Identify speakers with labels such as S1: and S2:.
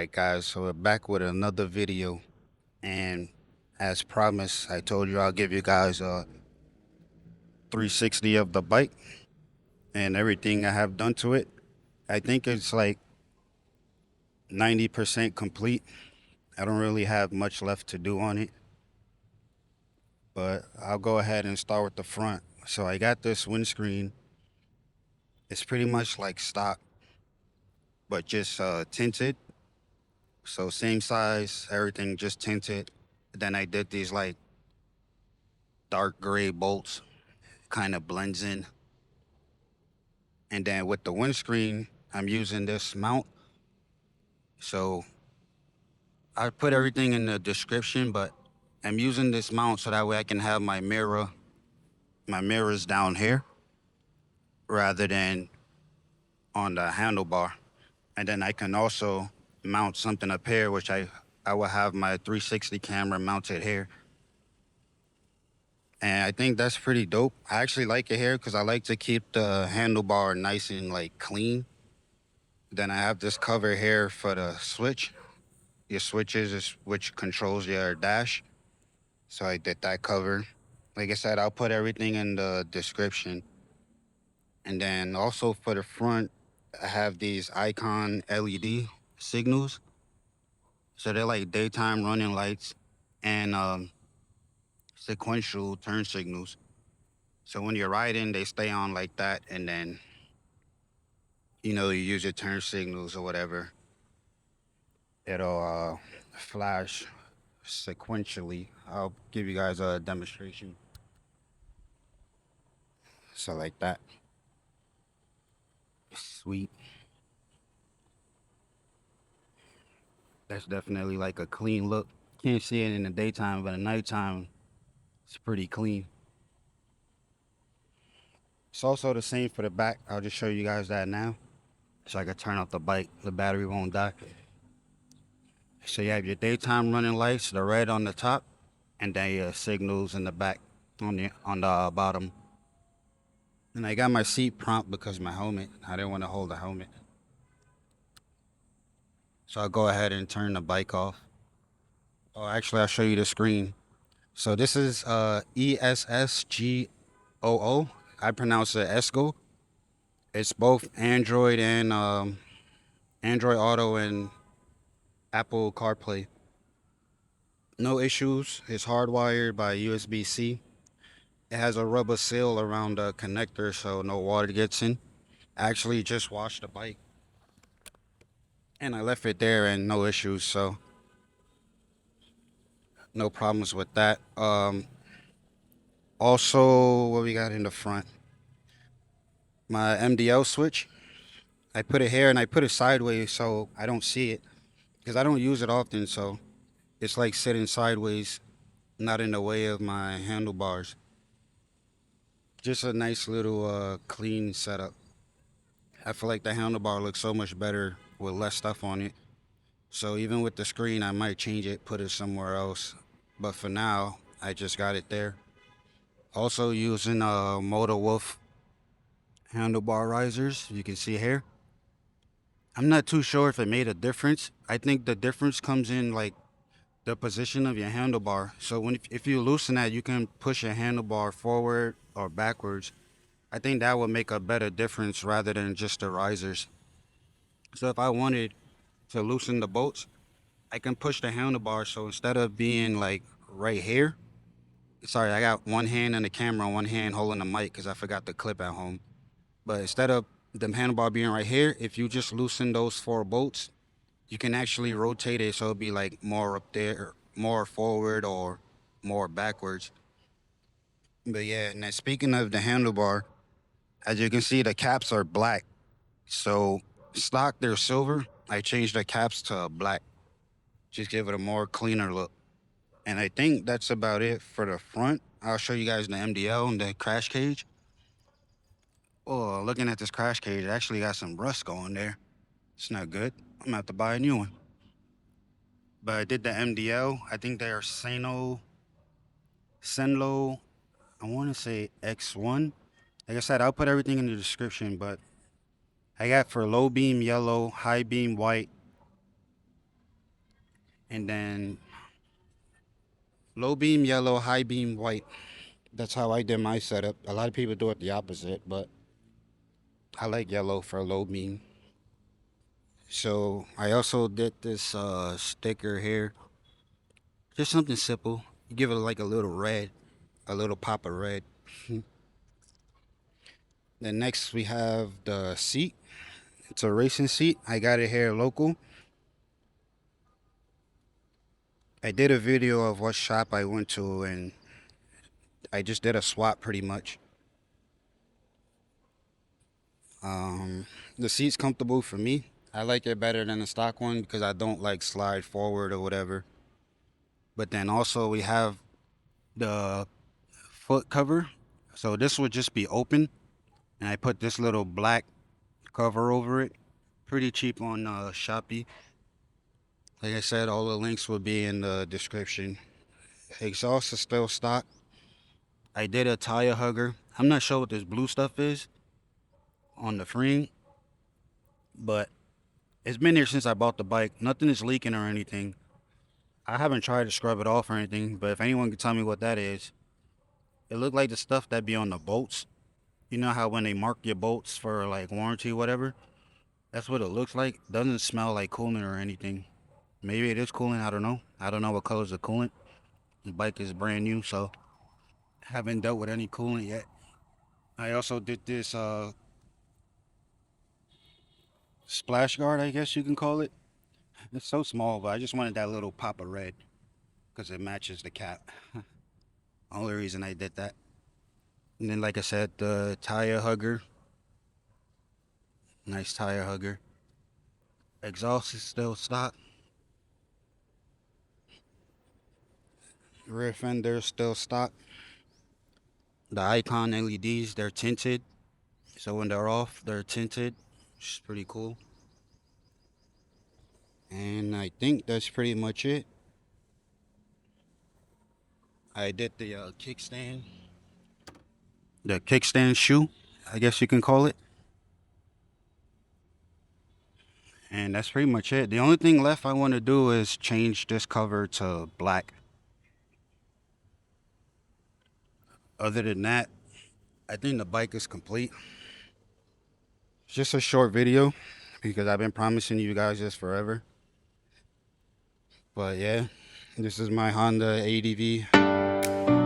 S1: Alright guys, so we're back with another video, and as promised, I told you I'll give you guys a 360 of the bike and everything I have done to it. I think it's like 90% complete. I don't really have much left to do on it, but I'll go ahead and start with the front. So I got this windscreen. It's pretty much like stock, but just tinted. So same size, everything just tinted. Then I did these like dark gray bolts, kind of blends in. And then with the windscreen, I'm using this mount. So I put everything in the description, but I'm using this mount so that way I can have my mirrors down here rather than on the handlebar. And then I can also mount something up here, which I will have my 360 camera mounted here. And I think that's pretty dope. I actually like it here because I like to keep the handlebar nice and like clean. Then I have this cover here for the switch. Your switches is which controls your dash. So I did that cover. Like I said, I'll put everything in the description. And then also for the front, I have these icon LED signals. So they're like daytime running lights and sequential turn signals. So when you're riding, they stay on like that, and then you use your turn signals or whatever. It'll flash sequentially. I'll give you guys a demonstration. So like that. Sweet. That's definitely like a clean look. Can't see it in the daytime, but at nighttime, it's pretty clean. It's also the same for the back. I'll just show you guys that now. So I can turn off the bike. The battery won't die. So you have your daytime running lights, the red on the top, and then your signals in the back on the bottom. And I got my seat prompt because of my helmet. I didn't want to hold the helmet. So I'll go ahead and turn the bike off. Oh, actually, I'll show you the screen. So this is ESSGOO. I pronounce it ESGO. It's both Android and Android Auto and Apple CarPlay. No issues. It's hardwired by USB-C. It has a rubber seal around the connector so no water gets in. I actually just washed the bike and I left it there and no issues, so no problems with that. Also, what we got in the front? My MDL switch. I put it here and I put it sideways so I don't see it because I don't use it often, so it's like sitting sideways, not in the way of my handlebars. Just a nice little clean setup. I feel like the handlebar looks so much better with less stuff on it. So even with the screen, I might change it, put it somewhere else. But for now, I just got it there. Also using Motovlog handlebar risers, you can see here. I'm not too sure if it made a difference. I think the difference comes in like the position of your handlebar. So if you loosen that, you can push your handlebar forward or backwards. I think that would make a better difference rather than just the risers. So if I wanted to loosen the bolts, I can push the handlebar. So instead of being like right here, sorry, I got one hand on the camera, one hand holding the mic because I forgot the clip at home. But instead of the handlebar being right here, if you just loosen those four bolts, you can actually rotate it so it'll be like more up there, more forward or more backwards. But yeah, and then speaking of the handlebar, as you can see, the caps are black. So stock, they're silver. I changed the caps to black. Just give it a more cleaner look. And I think that's about it for the front. I'll show you guys the MDL and the crash cage. Oh, looking at this crash cage, it actually got some rust going there. It's not good. I'm gonna have to buy a new one. But I did the MDL. I think they are Senlo, I want to say X1. Like I said, I'll put everything in the description, but I got for low beam yellow, high beam white, and then low beam yellow, high beam white. That's how I did my setup. A lot of people do it the opposite, but I like yellow for low beam. So I also did this sticker here, just something simple. You give it like a little red, a little pop of red. Then next we have the seat. It's a racing seat. I got it here local. I did a video of what shop I went to, and I just did a swap pretty much. The seat's comfortable for me. I like it better than the stock one because I don't like slide forward or whatever. But then also we have the foot cover. So this would just be open, and I put this little black cover over it. Pretty cheap on Shopee. Like I said, all the links will be in the description. Exhaust is still stock. I did a tire hugger. I'm not sure what this blue stuff is on the frame, but it's been here since I bought the bike. Nothing is leaking or anything. I haven't tried to scrub it off or anything, but if anyone can tell me what that is, it looked like the stuff that be on the bolts. You know how when they mark your bolts for like warranty or whatever? That's what it looks like. Doesn't smell like coolant or anything. Maybe it is coolant, I don't know. I don't know what colors the coolant. The bike is brand new, so haven't dealt with any coolant yet. I also did this splash guard, I guess you can call it. It's so small, but I just wanted that little pop of red because it matches the cap. Only reason I did that. And then, like I said, the tire hugger. Nice tire hugger. Exhaust is still stock. Rear fender is still stock. The icon LEDs, they're tinted. So when they're off, they're tinted. Which is pretty cool. And I think that's pretty much it. I did the kickstand. The kickstand shoe, I guess you can call it. And that's pretty much it. The only thing left I want to do is change this cover to black. Other than that, I think the bike is complete. It's just a short video because I've been promising you guys this forever. But yeah, this is my Honda ADV.